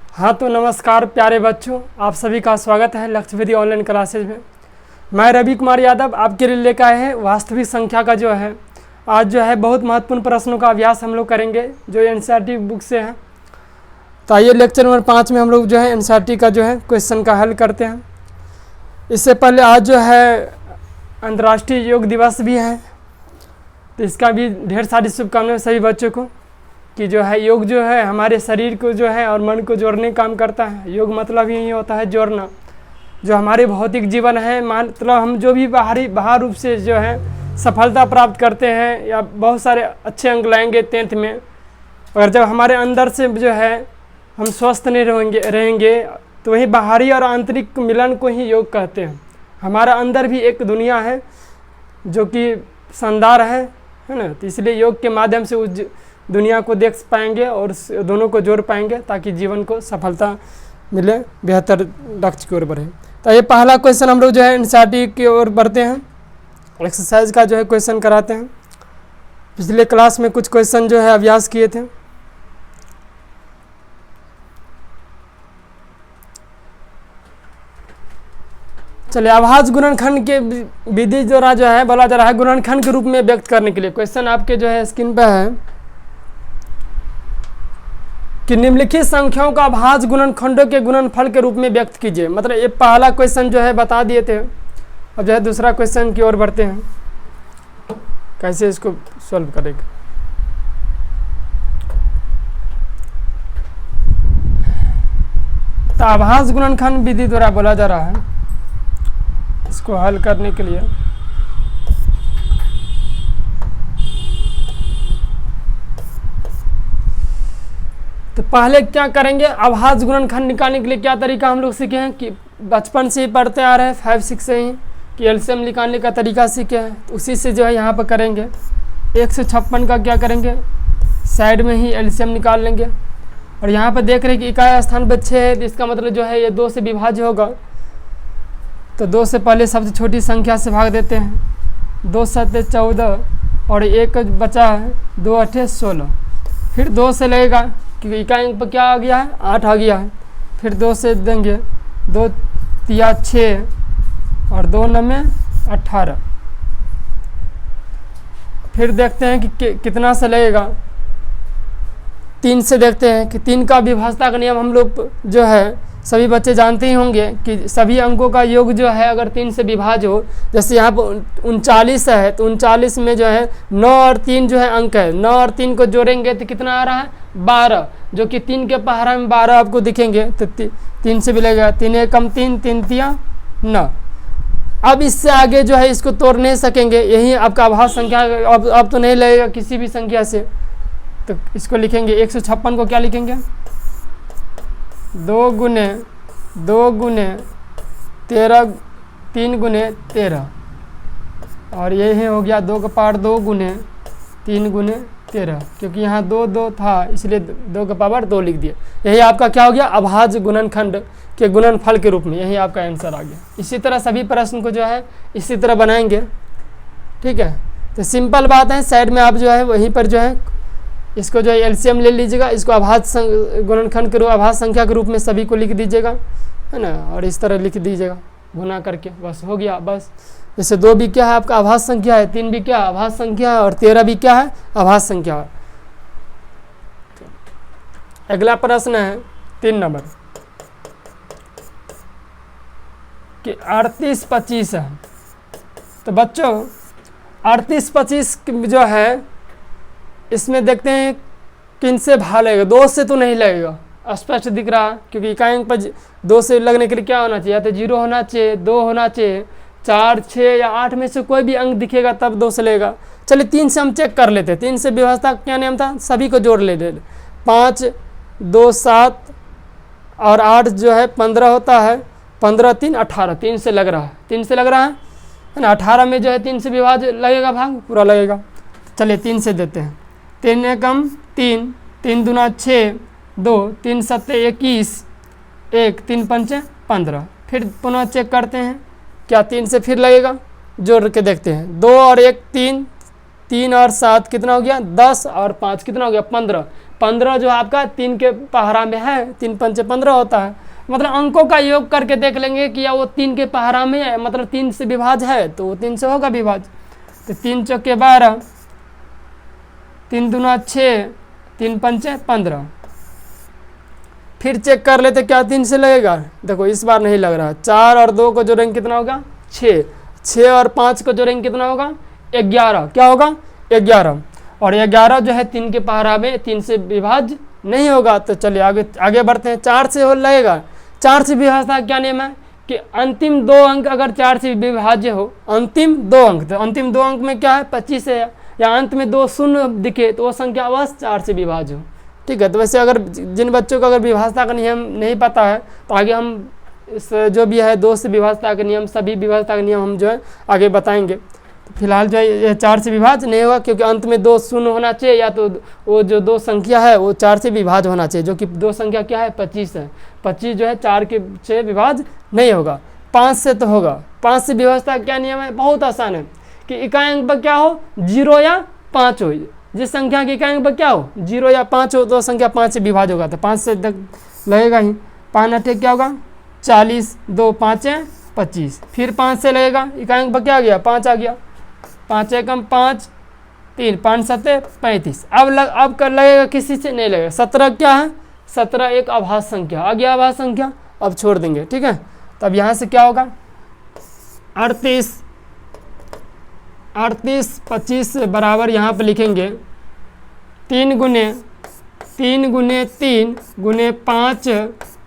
हाँ तो नमस्कार प्यारे बच्चों, आप सभी का स्वागत है लक्ष्यवेदी ऑनलाइन क्लासेज में। मैं रवि कुमार यादव आपके लिए लेकर आए हैं वास्तविक संख्या का जो है आज जो है बहुत महत्वपूर्ण प्रश्नों का अभ्यास हम लोग करेंगे जो एनसीईआरटी बुक से है। तो आइए लेक्चर नंबर 5 में हम लोग जो है एनसीईआरटी का जो है क्वेश्चन का हल करते हैं। इससे पहले आज जो है अंतर्राष्ट्रीय योग दिवस भी है, तो इसका भी ढेर सारी शुभकामनाएं सभी बच्चों को कि जो है योग जो है हमारे शरीर को जो है और मन को जोड़ने का काम करता है। योग मतलब यही होता है जोड़ना। जो हमारे भौतिक जीवन है मतलब हम जो भी बाहर रूप से जो है सफलता प्राप्त करते हैं या बहुत सारे अच्छे अंक लाएंगे 10th में, अगर जब हमारे अंदर से जो है हम स्वस्थ नहीं रहेंगे तो वही बाहरी और आंतरिक मिलन को ही योग कहते हैं। हमारा अंदर भी एक दुनिया है जो कि शानदार है ना। तो इसलिए योग के माध्यम से उस दुनिया को देख पाएंगे और दोनों को जोड़ पाएंगे ताकि जीवन को सफलता मिले, बेहतर लक्ष्य की ओर बढ़े। तो ये पहला क्वेश्चन हम लोग जो है एनसीईआरटी की ओर बढ़ते हैं। एक्सरसाइज का जो है क्वेश्चन कराते हैं। पिछले क्लास में कुछ क्वेश्चन जो है अभ्यास किए थे। चलिए, अभाज्य गुणनखंड के विधि जो है बोला जा रहा है गुणनखंड के रूप में व्यक्त करने के लिए। क्वेश्चन आपके जो है स्क्रीन पर है कि निम्नलिखित संख्याओं का अभाज्य गुणनखंडों के गुणनफल के रूप में व्यक्त कीजिए। मतलब ये पहला क्वेश्चन जो है बता दिए थे। अब जो है दूसरा क्वेश्चन की ओर बढ़ते हैं, कैसे इसको सॉल्व करेंगे। तो अभाज्य गुणनखंड विधि द्वारा बोला जा रहा है इसको हल करने के लिए तो पहले क्या करेंगे, अभाज्य गुणनखंड निकालने के लिए क्या तरीका हम लोग सीखे हैं कि बचपन से ही पढ़ते आ रहे हैं 5-6 से ही कि एलसीएम निकालने का तरीका सीखे हैं। तो उसी से जो है यहाँ पर करेंगे 156 का क्या करेंगे, साइड में ही एलसीएम निकाल लेंगे। और यहाँ पर देख रहे हैं कि इकाई स्थान पर 6 है, तो इसका मतलब जो है ये 2 से विभाज्य होगा। तो 2 से पहले सबसे छोटी संख्या से भाग देते हैं। 2 7 14 और 1 बचा है 2 8 16। फिर 2 से लगेगा क्योंकि इकाई अंक पर क्या आ गया है 8 आ गया है। फिर 2 से देंगे 2 3 6 और 2 9 18। फिर देखते हैं कि कितना से लगेगा। 3 से देखते हैं कि 3 का विभाज्यता का नियम हम लोग जो है सभी बच्चे जानते ही होंगे कि सभी अंकों का योग जो है अगर 3 से विभाज्य हो, जैसे यहाँ पर 39 है तो 39 में जो है 9 और 3 जो है अंक है। 9 और 3 को जोड़ेंगे तो कितना आ रहा है 12, जो कि 3 के पहाड़ा में 12 आपको दिखेंगे। तो 3 से भी लगेगा 3 एकम 3 3 तिया 9। अब इससे आगे जो है इसको तोड़ नहीं सकेंगे, यही आपका अभाज्य संख्या अब तो नहीं लगेगा किसी भी संख्या से। तो इसको लिखेंगे 156 को क्या लिखेंगे 2 गुने 13 3 गुने 13 और यही हो गया 2 का पावर 2 गुने 3 गुने 13, क्योंकि यहाँ 2 2 था इसलिए 2 का पावर 2 लिख दिया। यही आपका क्या हो गया अभाज्य गुणनखंड के गुणनफल के रूप में, यही आपका आंसर आ गया। इसी तरह सभी प्रश्न को जो है इसी तरह बनाएंगे, ठीक है। तो सिंपल बात है, साइड में आप जो है वहीं पर जो है इसको जो है एलसीएम ले लीजिएगा, इसको अभाज्य गुणनखंड के रूप अभाज्य संख्या के रूप में सभी को लिख दीजिएगा, है ना। और इस तरह लिख दीजिएगा गुना करके, बस हो गया। बस जैसे 2 भी क्या है आपका अभाज्य संख्या है, 3 भी क्या अभाज्य संख्या है और 13 भी क्या है अभाज्य संख्या है। अगला प्रश्न है 3 नंबर कि 38 25 है। तो बच्चों 38 25 जो है इसमें देखते हैं किन से भाग लगेगा। 2 से तो नहीं लगेगा, स्पष्ट दिख रहा है क्योंकि इकाई अंक पर 2 से लगने के लिए क्या होना चाहिए, या तो 0 होना चाहिए, 2 होना चाहिए, 4 6 या 8 में से कोई भी अंक दिखेगा तब 2 से लगेगा। चलिए 3 से हम चेक कर लेते हैं। 3 से व्यवस्था क्या नियम था, सभी को जोड़ लेते। 5 2 7 और 8 जो है 15 होता है, 15 3 18। 3 से लग रहा है, 3 से लग रहा है ना। 18 में जो है 3 से विभाज्य लगेगा, भाग पूरा लगेगा। चलिए 3 से देते हैं। 3 एकम 3 3 दूना 6 2 3 7 21 1 3 5 15। फिर पुनः चेक करते हैं क्या 3 से फिर लगेगा, जोड़ के देखते हैं। 2 और 1 3 3 और 7 कितना हो गया 10 और 5 कितना हो गया 15। 15 जो आपका 3 के पहाड़ा में है, 3 पंचे 15 होता है, मतलब अंकों का योग करके देख लेंगे कि या वो 3 के पहाड़ा में है, मतलब 3 से विभाज्य है तो वो 3 से होगा विभाज्य। तो 3 चौके 12, 3 दूना 6, 3 पंचे 15। फिर चेक कर लेते क्या 3 से लगेगा, देखो इस बार नहीं लग रहा। 4 और 2 को जोड़ेंगे कितना होगा 6, 6 और 5 को जोड़ेंगे कितना होगा 11, क्या होगा 11। और 11 जो है 3 के पहाड़ा में 3 से विभाज्य नहीं होगा। तो चलिए आगे बढ़ते हैं। 4 से हो लगेगा, 4 से विभाज्यता क्या नियम है कि अंतिम 2 अंक अगर 4 से विभाज्य हो, अंतिम 2 अंक, तो अंतिम 2 अंक में क्या है 25 है, या अंत में 2 शून्य दिखे तो वो संख्या बस 4 से विभाज्य हो। ठीक है, तो वैसे अगर जिन बच्चों को अगर विभाज्यता का नियम नहीं पता है तो आगे हम इस जो भी है 2 से विभाज्यता के नियम, सभी विभाज्यता के नियम हम जो है आगे बताएंगे। तो फिलहाल जो है ये 4 से विभाज्य नहीं होगा, क्योंकि अंत में 2 शून्य होना चाहिए, या तो वो जो 2 संख्या है वो 4 से विभाज्य होना चाहिए, जो कि 2 संख्या क्या है 25 है। 25 जो है 4 के से विभाज्य नहीं होगा, 5 से तो होगा। 5 से विभाज्यता क्या नियम है, बहुत आसान है कि इकाई अंक पर क्या हो 0 या 5 हो। जिस संख्या के इकाई अंक पर क्या हो 0 या 5 हो तो संख्या 5 से विभाज्य होगा, तो 5 से लगेगा ही। 5 अठे क्या होगा 40, 2 5 25। फिर 5 से लगेगा, इकाई अंक पर क्या आ गया 5 आ गया, 5 एकम 5, 3 5 7 35। अब कर लगेगा, किसी से नहीं लगेगा। 17 क्या है, 17 एक अभाज्य संख्या आ गया, अभाज्य संख्या अब छोड़ देंगे। ठीक है, तब यहाँ से क्या होगा 38, 25 बराबर यहाँ पर लिखेंगे 3 गुने 3 गुने 5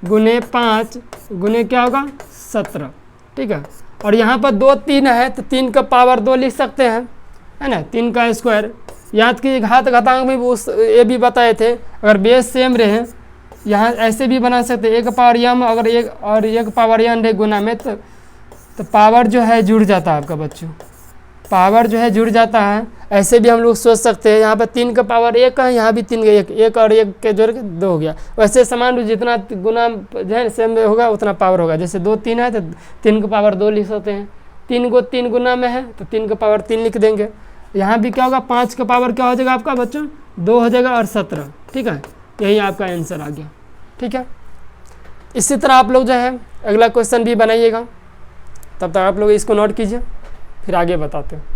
गुने 5 गुने क्या होगा 17। ठीक है, और यहाँ पर 2 3 है तो 3 का पावर 2 लिख सकते हैं, है ना, 3 का स्क्वायर। याद कीजिए घात घातांक में ये भी बताए थे, अगर बेस सेम रहे यहाँ ऐसे भी बना सकते हैं, 1 पावर यम अगर 1 पावर यन रहे गुना में तो पावर जो है जुड़ जाता है आपका बच्चों, पावर जो है जुड़ जाता है। ऐसे भी हम लोग सोच सकते हैं, यहाँ पर 3 का पावर 1 है, यहाँ भी 3 का 1 और 1 के जोड़ के 2 हो गया। वैसे समान रूप जितना गुना जो है सेम होगा उतना पावर होगा। जैसे 2 3 है तो 3 का पावर 2 लिख सकते हैं, 3 को 3 गुना में है तो 3 का पावर 3 लिख देंगे। यहाँ भी क्या होगा 5 का पावर क्या हो जाएगा आपका बच्चों 2 हो जाएगा और 17। ठीक है, यही आपका आंसर आ गया। ठीक है, इसी तरह आप लोग जो है अगला क्वेश्चन भी बनाइएगा, तब तक आप लोग इसको नोट कीजिए, फिर आगे बताते हैं।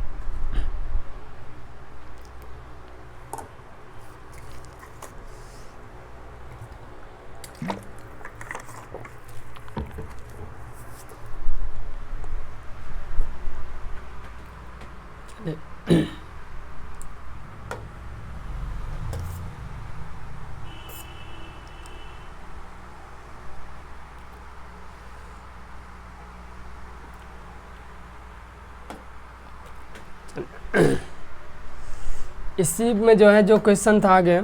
इसी में जो है जो क्वेश्चन था आगे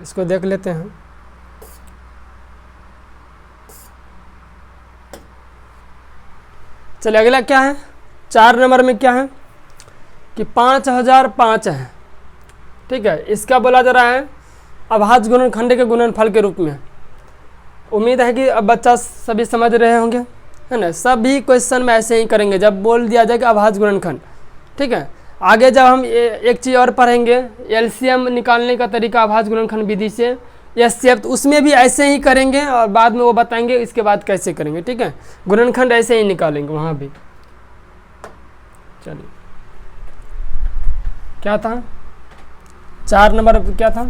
इसको देख लेते हैं। चलिए अगला क्या है, 4 नंबर में क्या है कि 5005 है। ठीक है, इसका बोला जा रहा है अभाज्य गुणनखंड के गुणनफल के रूप में। उम्मीद है कि अब बच्चा सभी समझ रहे होंगे, है ना। सभी क्वेश्चन में ऐसे ही करेंगे जब बोल दिया जाएगा अभाज्य गुणनखंड। ठीक है, आगे जब हम एक चीज़ और पढ़ेंगे एलसीएम निकालने का तरीका अभाज्य गुणनखंड विधि से, एचसीएफ, तो उसमें भी ऐसे ही करेंगे और बाद में वो बताएंगे इसके बाद कैसे करेंगे। ठीक है, गुणनखंड ऐसे ही निकालेंगे वहाँ भी। चलिए क्या था 4 नंबर क्या था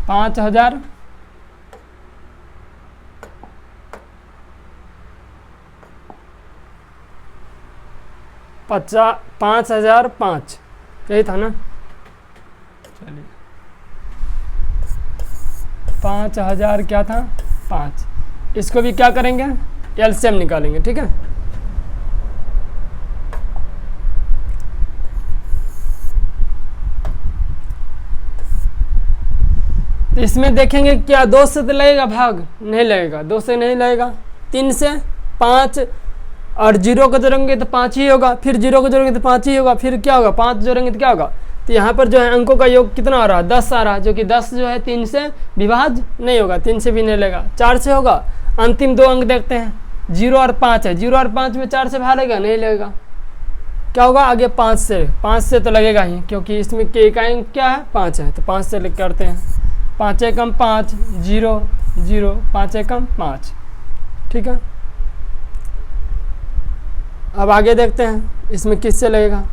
5000 5005 यही था ना। चलिए 5000 क्या था 5, इसको भी क्या करेंगे एलसीएम निकालेंगे। ठीक है, तो इसमें देखेंगे क्या 2 से तो लगेगा भाग, नहीं लगेगा, 2 से नहीं लगेगा। 3 से 5 और 0 को जोड़ेंगे तो 5 ही होगा, फिर 0 को जोड़ेंगे तो 5 ही होगा, फिर क्या होगा 5 जोड़ेंगे तो क्या होगा। तो यहाँ पर जो है अंकों का योग कितना आ रहा है 10 आ रहा है, जो कि 10 जो है 3 से विभाज्य नहीं होगा, 3 से भी नहीं लगेगा। 4 से होगा, अंतिम 2 अंक देखते हैं 0 और 5 है, 0 और 5 में 4 से भाग लगेगा नहीं लगेगा। क्या होगा आगे 5 से तो लगेगा ही, क्योंकि इसमें के इकाई क्या है 5 है, तो 5 से करते हैं। 5 एकम 5, 0 0, 5 एकम 5। ठीक है, अब आगे देखते हैं इसमें किससे लगेगा।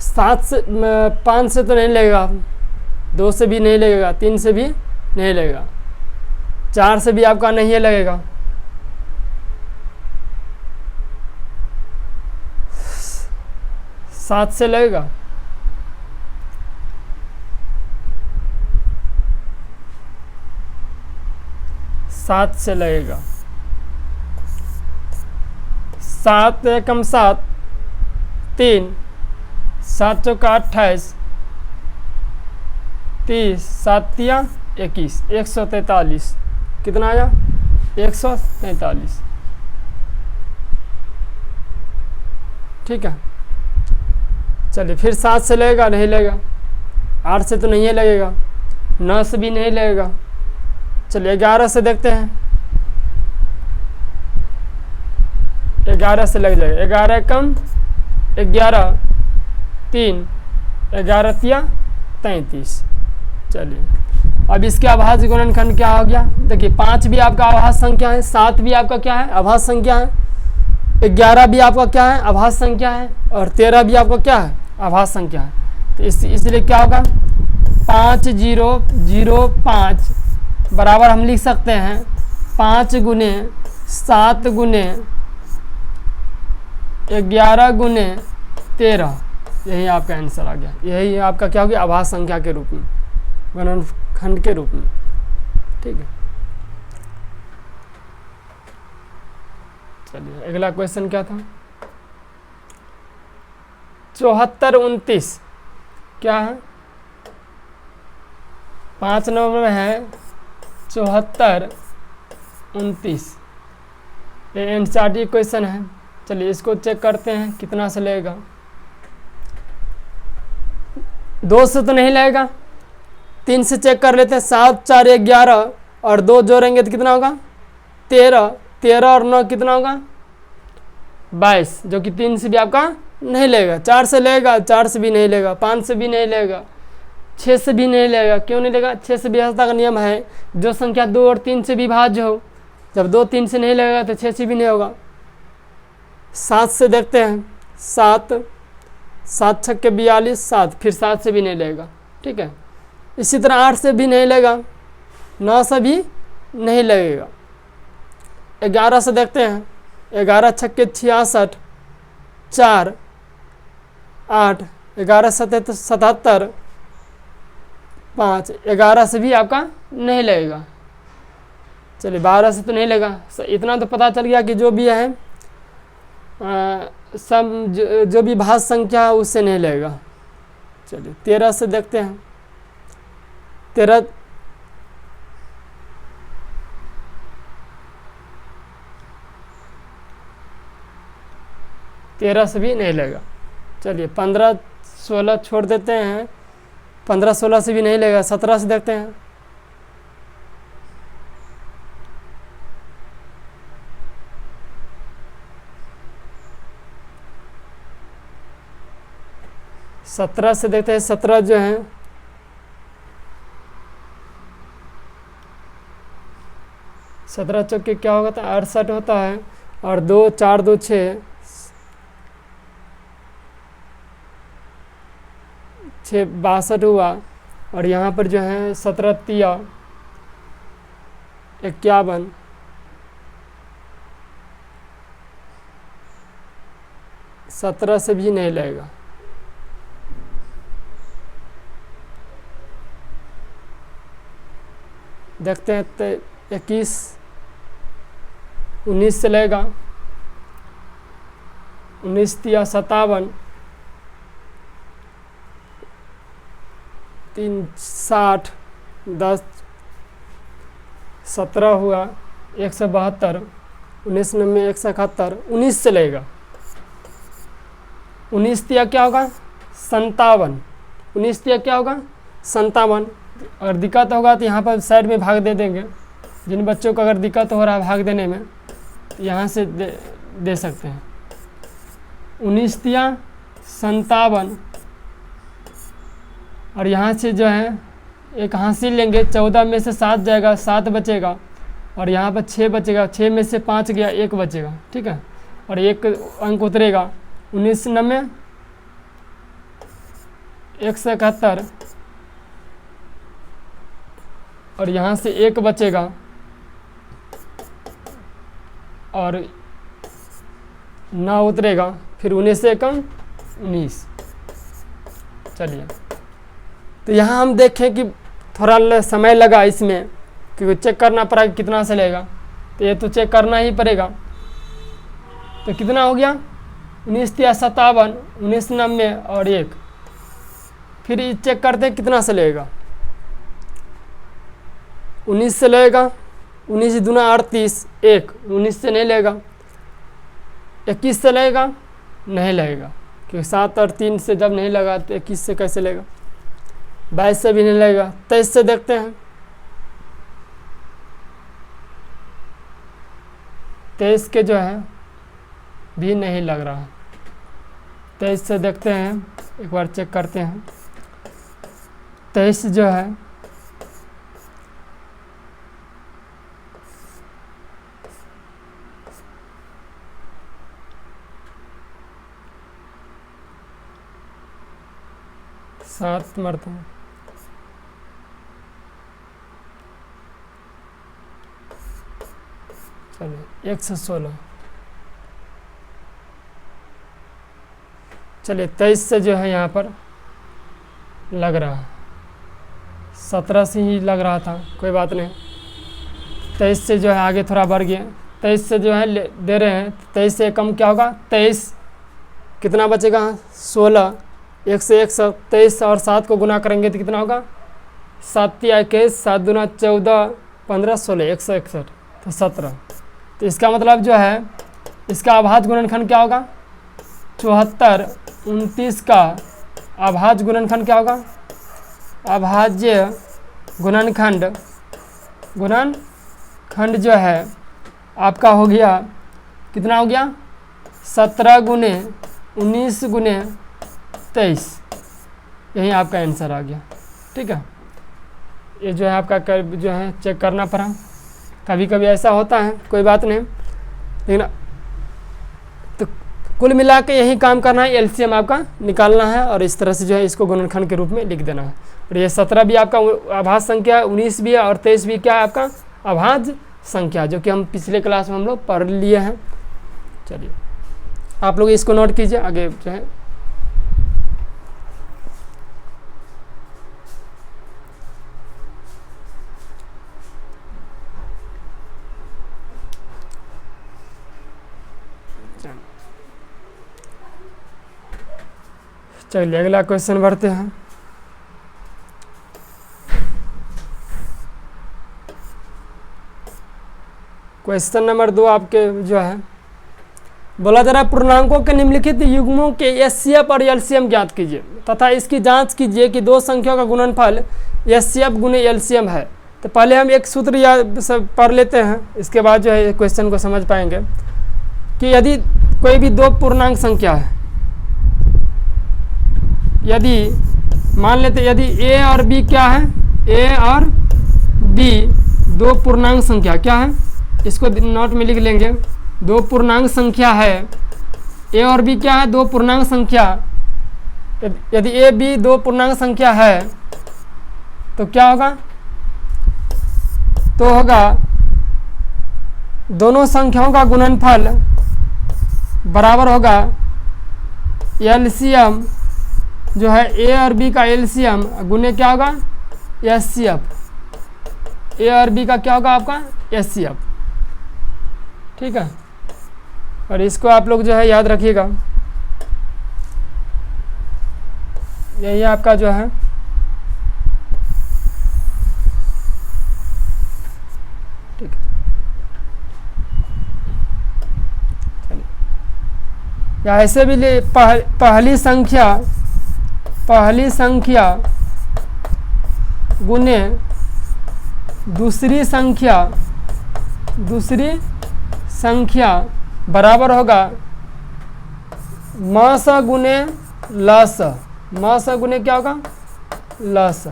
7 से 5 से तो नहीं लगेगा, 2 से भी नहीं लगेगा, 3 से भी नहीं लगेगा, 4 से भी आपका नहीं लगेगा, 7 से लगेगा, 7 से लगेगा। 7 एकम 7, 3, 7 चौका 28, 30, 7 तिया 21, 143। कितना आया 143। ठीक है, चलिए फिर 7 से लगेगा, नहीं लगेगा, 8 से तो नहीं लगेगा, 9 से भी नहीं लगेगा। चलिए 11 से देखते हैं, 11 से लग जाएगा। 11 कम 11, 3, 11 तिया 33। चलिए अब इसके आभाज्य गुणनखंड क्या हो गया, देखिए 5 भी आपका आभाज्य संख्या है, 7 भी आपका क्या है आभाज्य संख्या है, 11 भी आपका क्या है आभाज्य संख्या है, और 13 भी आपका क्या है आभाज्य संख्या है। तो इसलिए क्या होगा 5 0 0 5 बराबर हम लिख सकते हैं 5 गुने 7 गुने 11 गुने 13। यही आपका आंसर आ गया, यही आपका क्या हो गया आभाज्य संख्या के रूप में, गुणनखंड के रूप में। ठीक है, चलिए अगला क्वेश्चन क्या था, 74 29 क्या है 5 नंबर में है 74 29, ये एनसीईआरटी क्वेश्चन है। चलिए इसको चेक करते हैं कितना से लगेगा। 2 से तो नहीं लगेगा, 3 से चेक कर लेते हैं। 7 4 11 और 2 जोड़ेंगे तो कितना होगा 13, 13 और 9 कितना होगा 22, जो कि 3 से भी आपका नहीं लगेगा। 4 से लगेगा, 4 से भी नहीं लगेगा, 5 से भी नहीं लगेगा, 6 से भी नहीं लगेगा। क्यों नहीं लगेगा, 6 से विभाज्यता का नियम है जो संख्या 2 और 3 से विभाज्य हो, जब 2 3 से नहीं लगेगा तो 6 से भी नहीं होगा। 7 से देखते हैं, 7 7 छक्के 42, 7 फिर 7 से भी नहीं लगेगा। ठीक है, इसी तरह 8 से भी नहीं लगेगा, 9 से भी नहीं लगेगा। 11 से देखते हैं, 11 छक्के 66, 4 8, 11 77, 5, 11 से भी आपका नहीं लगेगा। चलिए 12 से तो नहीं लगा, इतना तो पता चल गया कि जो भी है सब जो भी भाज्य संख्या है उससे नहीं लगेगा। चलिए 13 से देखते हैं, 13 से भी नहीं लगेगा। चलिए 15 16 छोड़ देते हैं, 15 16 से भी नहीं लगेगा। 17 से देखते हैं, सत्रह से देखते हैं। 17 जो है 17 चौके क्या होगा था 68 होता है, और 2 4 2 6 62 हुआ, और यहाँ पर जो है 17 तिया 51, 17 से भी नहीं लगेगा। देखते हैं तो 21 19 से लगेगा, 19 तिया 57, 3 60, 10 17 हुआ 172, 19 90 171, 19 से लगेगा। 19 तिया क्या होगा 57, 19 तिया क्या होगा 57। अगर दिक्कत होगा तो यहाँ पर साइड में भाग दे देंगे, जिन बच्चों को अगर दिक्कत हो रहा है भाग देने में तो यहाँ से दे सकते हैं। 19 तिया 57, और यहाँ से जो है एक हासिल लेंगे, 14 में से 7 जाएगा, 7 बचेगा, और यहाँ पर 6 बचेगा, 6 में से 5 गया, 1 बचेगा, ठीक है, और 1 अंक उतरेगा। 19 90 171, और यहाँ से 1 बचेगा, और 9 उतरेगा, फिर 19 से कम 19। चलिए, तो यहाँ हम देखें कि थोड़ा समय लगा इसमें, क्योंकि चेक करना पड़ा कि कितना से लेगा, तो ये तो चेक करना ही पड़ेगा। तो कितना हो गया, 19 तिया 57, 19 90 और 1। फिर ये चेक करते हैं कितना से लेगा। 19 से लेगा, 19 दूना 38, 1 19 से नहीं लेगा। 21 से लेगा, नहीं लगेगा, क्योंकि 7 और 3 से जब नहीं लगा तो 21 से कैसे लेगा। 22 से भी नहीं लगेगा। 23 से देखते हैं, 23 के जो है भी नहीं लग रहा। 23 से देखते हैं, एक बार चेक करते हैं। 23 जो है सात मरतबा, चलिए 116। चलिए 23 से जो है यहाँ पर लग रहा है, 17 से ही लग रहा था, कोई बात नहीं। 23 से जो है आगे थोड़ा बढ़ गया। 23 से जो है दे रहे हैं, 23 से कम क्या होगा, 23 कितना बचेगा, 16, 1 से 1 23, और 7 को गुना करेंगे तो कितना होगा, 7 तिया 21, 7 दूना 14, 15 16, 161, तो 17। तो इसका मतलब जो है इसका अभाज्य गुणनखंड क्या होगा, 74। 29 का अभाज्य गुणनखंड क्या होगा, अभाज्य गुणनखंड जो है आपका हो गया, कितना हो गया, 17 गुने 19 गुने 23। यही आपका आंसर आ गया, ठीक है। ये जो है आपका जो है चेक करना पड़ा, कभी कभी ऐसा होता है, कोई बात नहीं, लेकिन तो कुल मिला के यही काम करना है, एलसीएम आपका निकालना है, और इस तरह से जो है इसको गुणनखंड के रूप में लिख देना है। और ये 17 भी आपका अभाज्य संख्या है, 19 भी है, और 23 भी क्या है आपका अभाज्य संख्या, जो कि हम पिछले क्लास में हम लोग पढ़ लिए हैं। चलिए आप लोग इसको नोट कीजिए, आगे जो है चलिए अगला क्वेश्चन बढ़ते हैं। क्वेश्चन नंबर 2 आपके जो है बोला जा रहा है, पूर्णांकों के निम्नलिखित युग्मों के एचसीएफ और एलसीएम ज्ञात कीजिए तथा इसकी जांच कीजिए कि दो संख्याओं का गुणनफल एचसीएफ गुने एलसीएम है। तो पहले हम एक सूत्र याद सब पढ़ लेते हैं, इसके बाद जो है क्वेश्चन को समझ पाएंगे कि यदि कोई भी दो पूर्णांक संख्या है, यदि मान लेते यदि a और b क्या है, a और b दो पूर्णांक संख्या क्या है, इसको नोट में लिख लेंगे, दो पूर्णांक संख्या है, a और b क्या है, दो पूर्णांक संख्या। यदि a b दो पूर्णांक संख्या है तो क्या होगा, तो होगा दोनों संख्याओं का गुणनफल बराबर होगा एलसीएम जो है a और b का एलसीएम गुने क्या होगा एचसीएफ, a और b का क्या होगा आपका एचसीएफ, ठीक है। और इसको आप लोग जो है याद रखिएगा, यही आपका जो है ठीक है। चलिए या ऐसे भी ले पहली संख्या गुने दूसरी संख्या बराबर होगा म स गुने ल स, म स गुने क्या होगा ल स।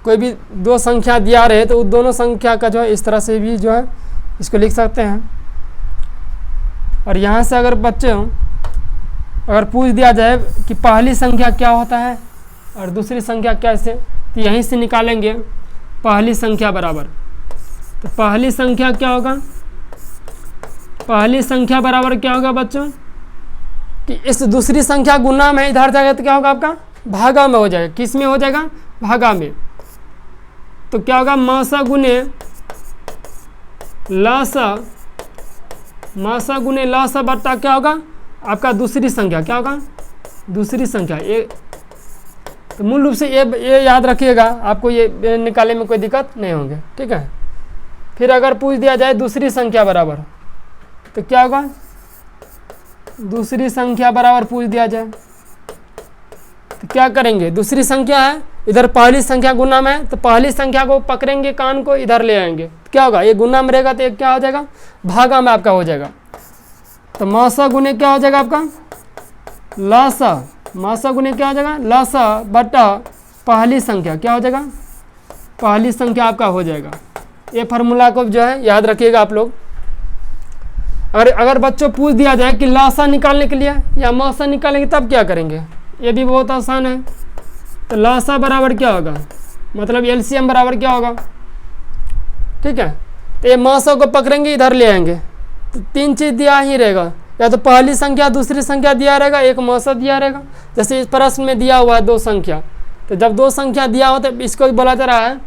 कोई भी दो संख्या दिया रहे तो उस दोनों संख्या का जो है इस तरह से भी जो है इसको लिख सकते हैं। और यहाँ से अगर बच्चों अगर पूछ दिया जाए कि पहली संख्या क्या होता है और दूसरी संख्या कैसे, तो यहीं से निकालेंगे पहली संख्या बराबर। तो पहली संख्या क्या होगा, पहली संख्या बराबर क्या होगा बच्चों कि इस दूसरी संख्या गुना में इधर जाएगा तो क्या होगा आपका भागा में हो जाएगा। किस में हो जाएगा भागा में। तो क्या होगा म स गुने ल स, म स गुने ल स बट्टा क्या होगा आपका दूसरी संख्या, क्या होगा दूसरी संख्या। ये तो मूल रूप से ये याद रखिएगा, आपको ये निकालने में कोई दिक्कत नहीं होगी, ठीक है। फिर अगर पूछ दिया जाए दूसरी संख्या बराबर, तो क्या होगा दूसरी संख्या बराबर पूछ दिया जाए तो क्या करेंगे, दूसरी संख्या है इधर पहली संख्या गुना में है, तो पहली संख्या को पकड़ेंगे कान को इधर ले आएंगे, तो क्या होगा ये गुना में रहेगा तो ये क्या हो जाएगा भागा में आपका हो जाएगा। तो म स गुने क्या हो जाएगा आपका ल स, म स गुने क्या हो जाएगा ल स बटा पहली संख्या क्या हो जाएगा पहली संख्या आपका हो जाएगा। ये फार्मूला को जो है याद रखिएगा आप लोग। अगर बच्चों पूछ दिया जाए कि ल स निकालने के लिए या म स निकालेंगे तब क्या करेंगे, ये भी बहुत आसान है। तो ल स बराबर क्या होगा, मतलब एलसीएम बराबर क्या होगा, ठीक है। तो ये म स को पकड़ेंगे इधर ले आएंगे तो तीन चीज़ दिया ही रहेगा, या तो पहली संख्या दूसरी संख्या दिया रहेगा, एक म स दिया रहेगा। जैसे इस प्रश्न में दिया हुआ है दो संख्या, तो जब दो संख्या दिया हो तो इसको बोला जा रहा है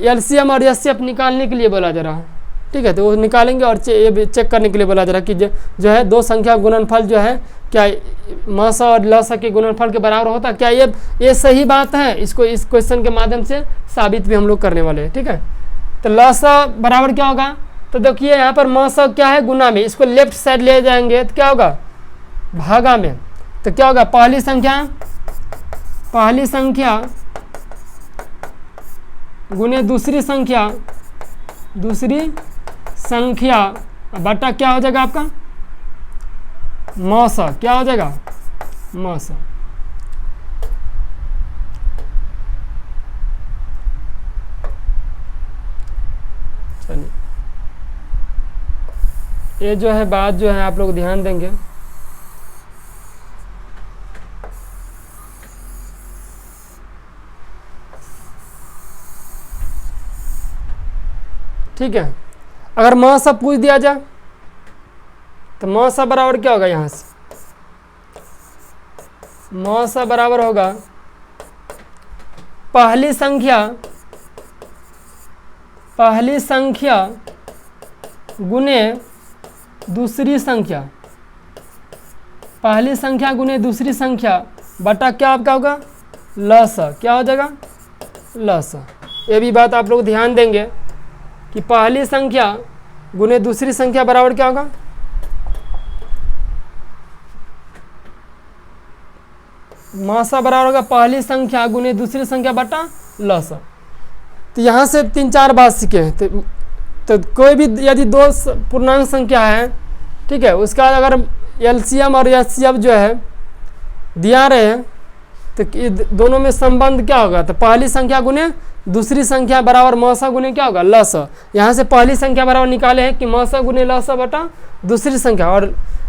एलसीएम और एचसीएफ निकालने के लिए बोला जा रहा है, ठीक है। तो वो निकालेंगे और ये चेक करने के लिए बोला जा रहा है कि जो है दो संख्या गुणनफल जो है क्या म स और ल स के गुणनफल के बराबर होता है, क्या ये सही बात है। इसको इस क्वेश्चन के माध्यम से साबित भी हम लोग करने वाले हैं, ठीक है। तो ल स बराबर क्या होगा, तो देखिए यहाँ पर म स क्या है गुना में, इसको लेफ्ट साइड ले जाएंगे तो क्या होगा भागा में। तो क्या होगा पहली संख्या गुने दूसरी संख्या बटा क्या हो जाएगा आपका म स, क्या हो जाएगा म स। चलिए ये जो है बात जो है आप लोग ध्यान देंगे। ठीक है, अगर म स पूछ दिया जाए तो म स बराबर क्या होगा, यहाँ से म स बराबर होगा पहली संख्या गुने दूसरी संख्या, पहली संख्या गुने दूसरी संख्या बटा क्या आपका होगा ल स, क्या हो जाएगा ल स। ये भी बात आप लोग ध्यान देंगे कि पहली संख्या गुने दूसरी संख्या बराबर क्या होगा म स बराबर होगा पहली संख्या गुने दूसरी संख्या बटा ल स। तो यहाँ से तीन चार बात सीखे हैं। तो कोई भी यदि दो पूर्णांक संख्या है, ठीक है, उसका अगर एलसीएम और एचसीएफ जो है दिया रहे हैं तो दोनों में संबंध क्या होगा, तो पहली संख्या गुने दूसरी संख्या बराबर म स गुने क्या होगा ल स। यहाँ से पहली संख्या बराबर निकाले हैं कि म स गुने ल स बटा दूसरी संख्या,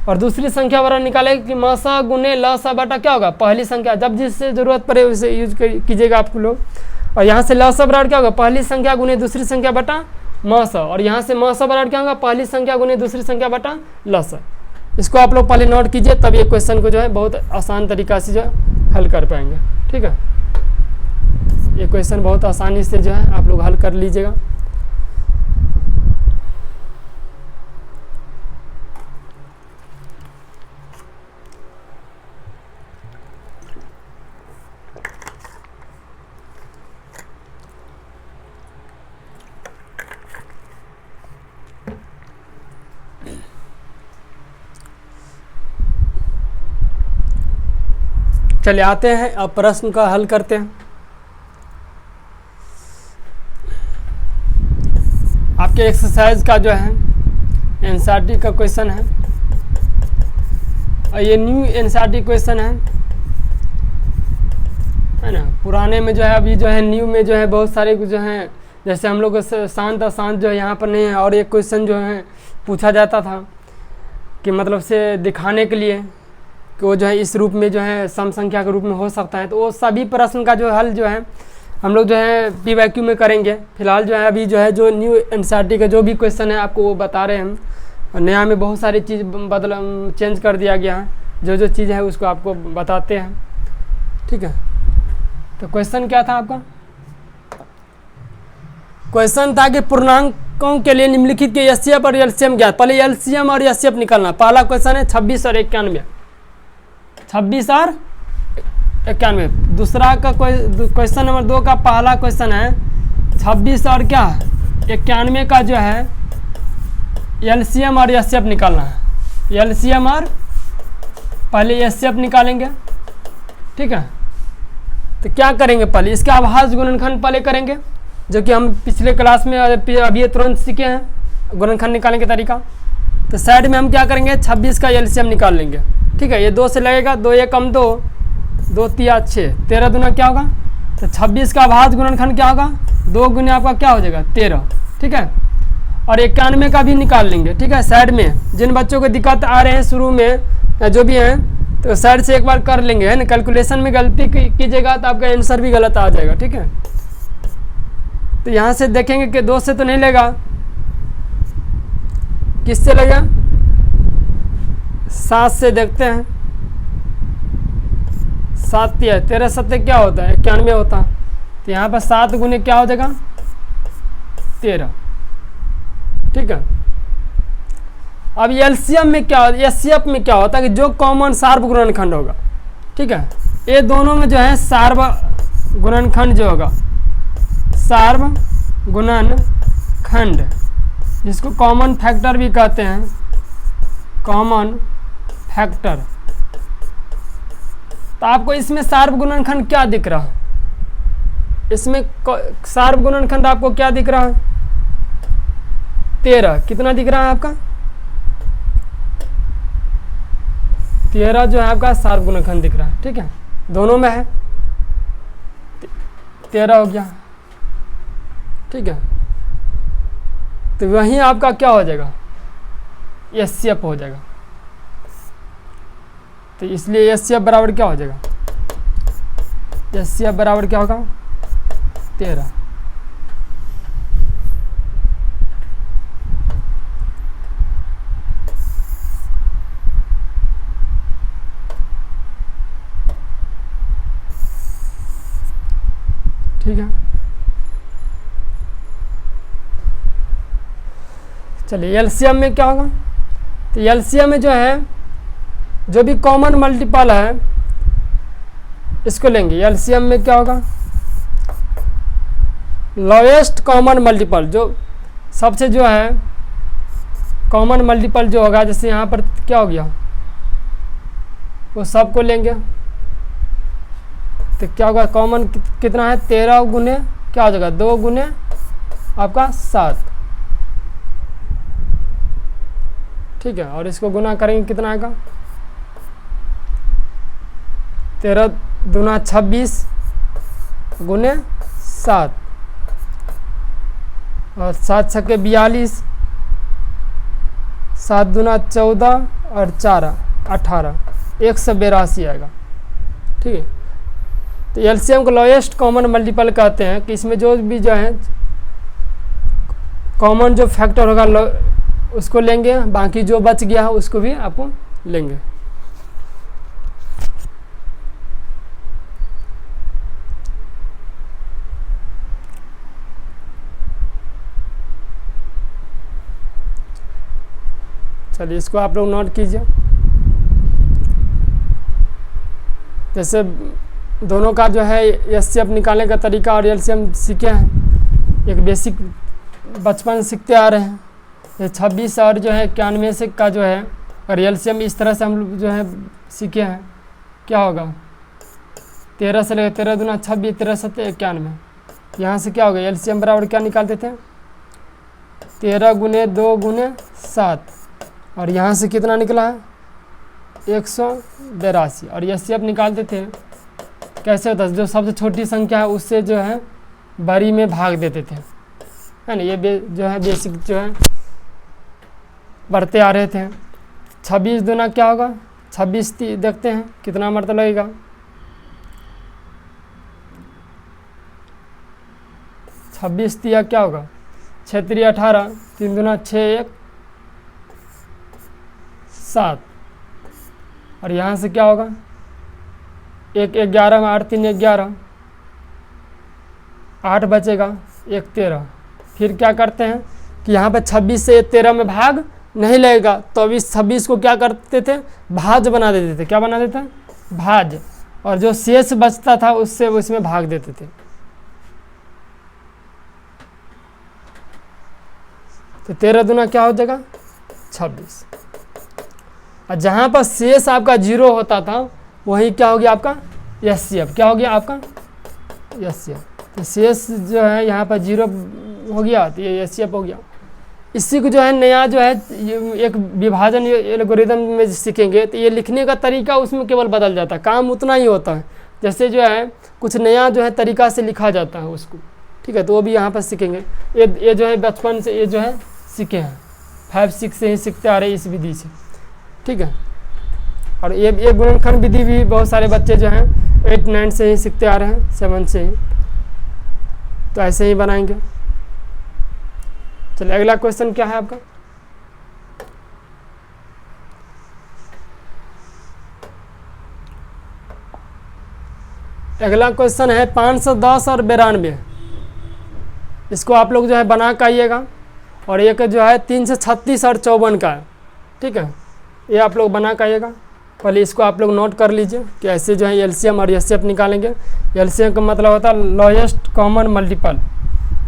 और दूसरी संख्या बराबर निकाले कि म स गुने ल स बटा क्या होगा पहली संख्या। जब जिससे ज़रूरत पड़े उसे यूज कीजिएगा आप लोग। और यहाँ से ल स बराबर क्या होगा पहली संख्या गुने दूसरी संख्या बटा म स, और यहाँ से म स बराबर क्या होगा पहली संख्या गुने दूसरी संख्या बटा ल स। इसको आप लोग पहले नोट कीजिए, तब ये क्वेश्चन को जो है बहुत आसान तरीका से जो है हल कर पाएंगे, ठीक है। ये क्वेश्चन बहुत आसानी से जो है आप लोग हल कर लीजिएगा। चलिए आते हैं अब प्रश्न का हल करते हैं। आपके एक्सरसाइज का जो है एनसीईआरटी का क्वेश्चन है। और ये न्यू एनसीईआरटी क्वेश्चन है ना। पुराने में जो है, अभी जो है न्यू में जो है बहुत सारे जो हैं, जैसे हम लोग शांत अशांत जो है यहाँ पर नहीं है। और एक क्वेश्चन जो है पूछा जाता था कि मतलब से दिखाने के लिए कि वो जो है इस रूप में जो है सम संख्या के रूप में हो सकता है। तो वो सभी प्रश्न का जो हल जो है हम लोग जो है PYQ में करेंगे। फिलहाल जो है अभी जो है जो न्यू एनसीईआरटी का जो भी क्वेश्चन है आपको वो बता रहे हैं हम। और नया में बहुत सारी चीज़ चेंज कर दिया गया है, जो जो चीज़ है उसको आपको बताते हैं, ठीक है। तो क्वेश्चन क्या था आपका? क्वेश्चन था कि पूर्णांकों के लिए निम्नलिखित के एचसीएफ और एलसीएम ज्ञात। पहले एलसीएम और एचसीएफ निकालना। पहला क्वेश्चन है 26 और 91, 26 और 91। दूसरा का क्वेश्चन नंबर 2 का पहला क्वेश्चन है 26 और क्या 91 का जो है एलसीएम और एचसीएफ निकालना है। एलसीएम और पहले एचसीएफ निकालेंगे, ठीक है। तो क्या करेंगे, पहले इसका अभाज्य गुणनखंड पहले करेंगे, जो कि हम पिछले क्लास में अभी तुरंत सीखे हैं गुणनखंड निकालने का तरीका। तो साइड में हम क्या करेंगे 26 का एलसीएम निकाल लेंगे, ठीक है। ये 2 से लगेगा, 2 1 कम 2, 2 3 6, 13 दूना क्या होगा। तो 26 का अभाज्य गुणनखंड क्या होगा, 2 गुने आपका क्या हो जाएगा 13, ठीक है। और 91 का भी निकाल लेंगे, ठीक है। साइड में जिन बच्चों को दिक्कत आ रहे हैं शुरू में जो भी हैं, तो साइड से एक बार कर लेंगे, है ना। कैलकुलेशन में गलती कीजिएगा तो आपका आंसर भी गलत आ जाएगा, ठीक है। तो यहाँ से देखेंगे कि 2 से तो नहीं लेगा, किससे लेगा, 7 से देखते हैं। 7 13 7 क्या होता है 91 होता है। तो यहाँ पर 7 गुने क्या हो जाएगा 13, ठीक है। अब एलसीएम में क्या, एचसीएफ में क्या होता है कि जो कॉमन सार्व गुणनखंड होगा, ठीक है। ये दोनों में जो है सार्व गुणनखंड जो होगा, सार्व गुणनखंड, जिसको कॉमन फैक्टर भी कहते हैं, कॉमन फैक्टर। तो आपको इसमें सार्व गुणनखंड क्या दिख रहा है, इसमें सार्व गुणनखंड आपको क्या दिख रहा है 13। कितना दिख रहा है आपका 13 जो है आपका सार्व गुणनखंड दिख रहा है, ठीक है। दोनों में है 13 हो गया, ठीक है। तो वहीं आपका क्या हो जाएगा एचसीएफ हो जाएगा। तो इसलिए एचसीएफ बराबर क्या हो जाएगा, एचसीएफ बराबर क्या होगा 13। ठीक है, चलिए एलसीएम में क्या होगा। तो एलसीएम में जो है जो भी कॉमन मल्टीपल है इसको लेंगे। एलसीएम में क्या होगा लोएस्ट कॉमन मल्टीपल, जो सबसे जो है कॉमन मल्टीपल जो होगा, जैसे यहाँ पर क्या हो गया वो सबको लेंगे। तो क्या होगा कॉमन कितना है 13 गुने क्या हो जाएगा 2 गुने आपका 7, ठीक है। और इसको गुना करेंगे कितना आएगा 13 दूना 26 गुने 7 और 7 छक्के 42, 7 दूना 14 और 4 18, 182 आएगा, ठीक है। तो एलसीएम को लोएस्ट कॉमन मल्टीपल कहते हैं कि इसमें जो भी जो है कॉमन जो फैक्टर होगा उसको लेंगे, बाकी जो बच गया है उसको भी आपको लेंगे। चलिए इसको आप लोग नोट कीजिए। जैसे दोनों का जो है एचसीएफ निकालने का तरीका और एलसीएम सीखे हैं, एक बेसिक बचपन सीखते आ रहे हैं। ये 26 और जो है 91 से का जो है और एलसीएम इस तरह से हम लोग जो है सीखे हैं। क्या होगा 13 से लेकर 13 दूना 26, 13 7 91। यहाँ से क्या होगा एलसीएम बराबर क्या निकालते थे 13 गुने 2 गुने 7 और यहाँ से कितना निकला है 182 और एचसीएफ निकालते थे कैसे होता है, जो सबसे छोटी संख्या है उससे जो है बड़ी में भाग देते थे, है ना। ये जो है बेसिक जो है बढ़ते आ रहे थे। 26 दूना क्या होगा, 26 देखते हैं कितना मरतबा लगेगा। 26 तिया क्या होगा, 6 3 18, 3 दूना 6 1 7 और यहाँ से क्या होगा 1 11 में 8 3 11, 8 बचेगा 1 13। फिर क्या करते हैं कि यहाँ पे 26 से 13 में भाग नहीं लगेगा, तो अभी 26 को क्या करते थे, भाज बना देते थे। क्या बना देते थे, भाज, और जो शेष बचता था उससे उसमें भाग देते थे। तो 13 दूना क्या हो जाएगा 26, और जहाँ पर शेष आपका 0 होता था वही क्या हो गया आपका एचसीएफ। क्या हो गया आपका एचसीएफ। तो शेष जो है यहाँ पर 0 हो गया, तो ये एचसीएफ हो गया। इसी को जो है नया जो है एक विभाजन एल्गोरिदम में सीखेंगे, तो ये लिखने का तरीका उसमें केवल बदल जाता है, काम उतना ही होता है, जैसे जो है कुछ नया जो है तरीका से लिखा जाता है उसको, ठीक है। तो वो भी यहाँ पर सीखेंगे। ये जो है बचपन से ये जो है सीखे हैं, 5 6 से ही सीखते आ रहे हैं इस विधि से, ठीक है। और ये गुणनखंड विधि भी बहुत सारे बच्चे जो हैं 8 9 से ही सीखते आ रहे हैं, 7 से ही। तो ऐसे ही बनाएंगे। चलिए अगला क्वेश्चन क्या है आपका, अगला क्वेश्चन है 510 और 92। इसको आप लोग जो है बना के आइएगा, और एक जो है 336 और 54 का है, ठीक है। ये आप लोग बना के आइएगा। पहले इसको आप लोग नोट कर लीजिए कि ऐसे जो है एलसीएम और एचसीएफ निकालेंगे। एलसीएम का मतलब होता है लोएस्ट कॉमन मल्टीपल,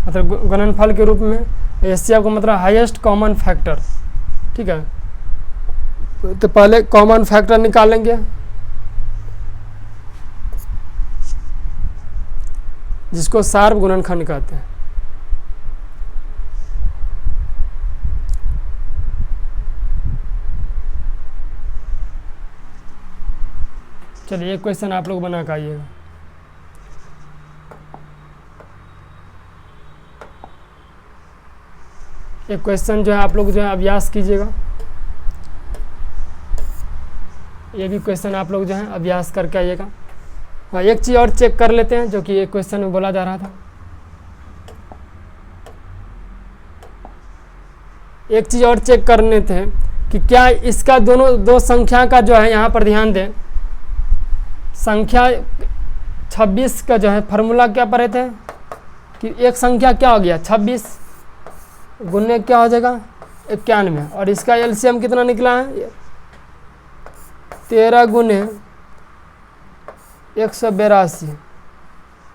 मतलब गुणनफल के रूप में। एचसीएफ का मतलब हाईएस्ट कॉमन फैक्टर, ठीक है। तो पहले कॉमन फैक्टर निकालेंगे, जिसको शार्प गुणनखंड कहते हैं। चलिए एक क्वेश्चन आप लोग बना के आइएगा। एक क्वेश्चन जो है आप लोग जो है अभ्यास कीजिएगा। ये भी क्वेश्चन आप लोग जो है अभ्यास करके आइएगा। हाँ, एक चीज़ और चेक कर लेते हैं जो कि एक क्वेश्चन में बोला जा रहा था। एक चीज़ और चेक करने थे कि क्या इसका दो संख्या का जो है, यहाँ पर ध्यान दें, संख्या 26 का जो है फार्मूला क्या पढ़े थे कि एक संख्या क्या हो गया 26 गुने क्या हो जाएगा 91, और इसका एलसीएम कितना निकला है 13 गुने 182,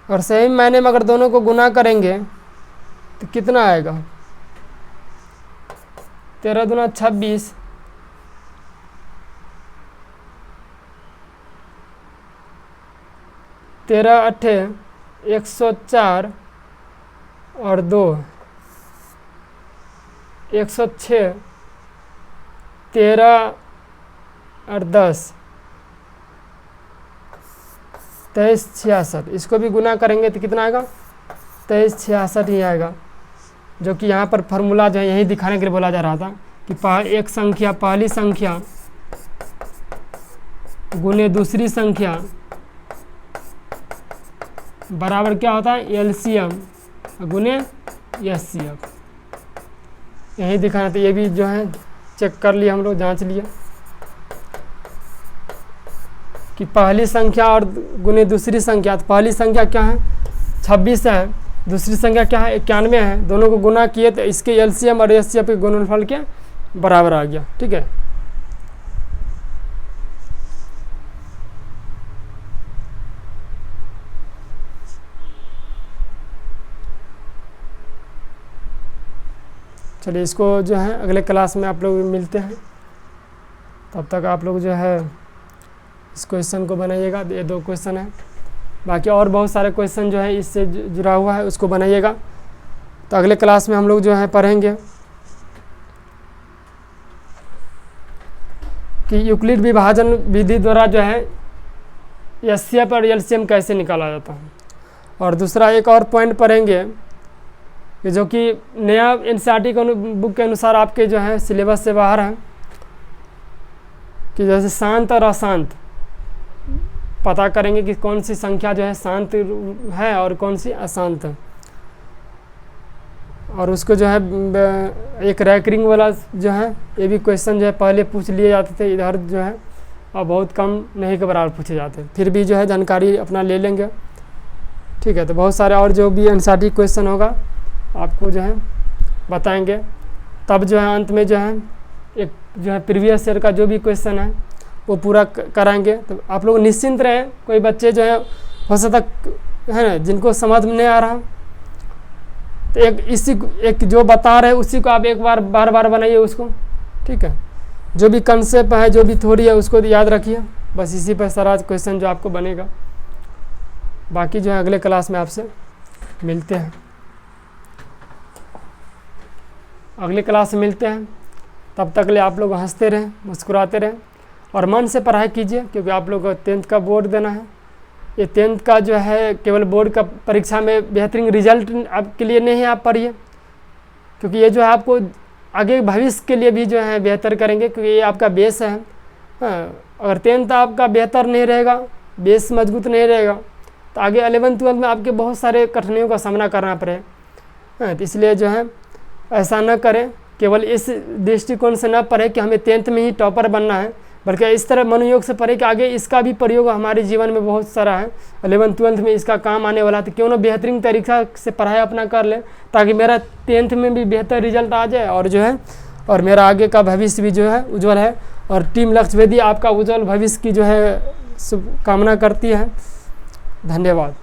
और सही मायने में अगर दोनों को गुना करेंगे तो कितना आएगा 13 दूना 26, 13 8 104 और 2 106, 13 और 10 23 66। इसको भी गुना करेंगे तो कितना आएगा 23 66 ही आएगा, जो कि यहाँ पर फार्मूला जो है यही दिखाने के लिए बोला जा रहा था कि एक संख्या पहली संख्या गुने दूसरी संख्या बराबर क्या होता है एलसीएम गुने एचसीएफ। यही दिखाना था। ये भी जो है चेक कर लिया हम लोग, जांच लिया कि पहली संख्या और गुने दूसरी संख्या। तो पहली संख्या क्या है 26 है, दूसरी संख्या क्या है 91 है। दोनों को गुना किए तो इसके एलसीएम और एचसीएफ के गुणनफल के बराबर आ गया, ठीक है। चलिए इसको जो है अगले क्लास में आप लोग मिलते हैं। तब तक आप लोग जो है इस क्वेश्चन को बनाइएगा। ये 2 क्वेश्चन है, बाकी और बहुत सारे क्वेश्चन जो है इससे जुड़ा हुआ है उसको बनाइएगा। तो अगले क्लास में हम लोग जो है पढ़ेंगे। कि यूक्लिड विभाजन विधि द्वारा जो है एचसीएफ और एलसीएम कैसे निकाला जाता है। और दूसरा एक और पॉइंट पढ़ेंगे कि जो कि नया एनसीईआरटी बुक के अनुसार आपके जो है सिलेबस से बाहर है, कि जैसे शांत और अशांत पता करेंगे कि कौन सी संख्या जो है शांत है और कौन सी अशांत है। और उसको जो है एक रैंकिंग वाला जो है ये भी क्वेश्चन जो है पहले पूछ लिए जाते थे, इधर जो है और बहुत कम नहीं के बराबर पूछे जाते, फिर भी जो है जानकारी अपना ले लेंगे। ठीक है, तो बहुत सारे और जो भी एनसीईआरटी क्वेश्चन होगा आपको जो है बताएंगे। तब जो है अंत में जो है एक जो है प्रीवियस ईयर का जो भी क्वेश्चन है वो पूरा कराएंगे। तो आप लोग निश्चिंत रहें, कोई बच्चे जो है हो सकता है ना जिनको समझ में नहीं आ रहा, तो एक जो बता रहे उसी को आप एक बार बार बनाइए उसको। ठीक है, जो भी कंसेप्ट है जो भी थ्योरी है उसको याद रखिए, बस इसी पर सारा क्वेश्चन जो आपको बनेगा। बाकी जो है अगले क्लास में आपसे मिलते हैं, अगले क्लास में मिलते हैं। तब तक ले आप लोग हंसते रहें, मुस्कुराते रहें और मन से पढ़ाई कीजिए, क्योंकि आप लोग को 10th का बोर्ड देना है। ये 10th का जो है केवल बोर्ड का परीक्षा में बेहतरीन रिजल्ट आपके लिए नहीं है, आप पढ़िए, क्योंकि ये जो है आपको आगे भविष्य के लिए भी जो है बेहतर करेंगे, क्योंकि ये आपका बेस है। अगर 10th आपका बेहतर नहीं रहेगा, बेस मजबूत नहीं रहेगा, तो आगे 11th 12th में आपके बहुत सारे कठिनाइयों का सामना करना पड़ेगा। तो इसलिए जो है ऐसा न करें, केवल इस दृष्टिकोण से न पढ़े कि हमें 10th में ही टॉपर बनना है, बल्कि इस तरह मनोयोग से पढ़े कि आगे इसका भी प्रयोग हमारे जीवन में बहुत सारा है, 11th 12th में इसका काम आने वाला है। तो क्यों ना बेहतरीन तरीक़ा से पढ़ाई अपना कर ले, ताकि मेरा 10th में भी बेहतर रिजल्ट आ जाए और जो है और मेरा आगे का भविष्य भी जो है उज्जवल है। और टीम लक्ष्यवेदी आपका उज्जवल भविष्य की जो है शुभकामना करती है। धन्यवाद।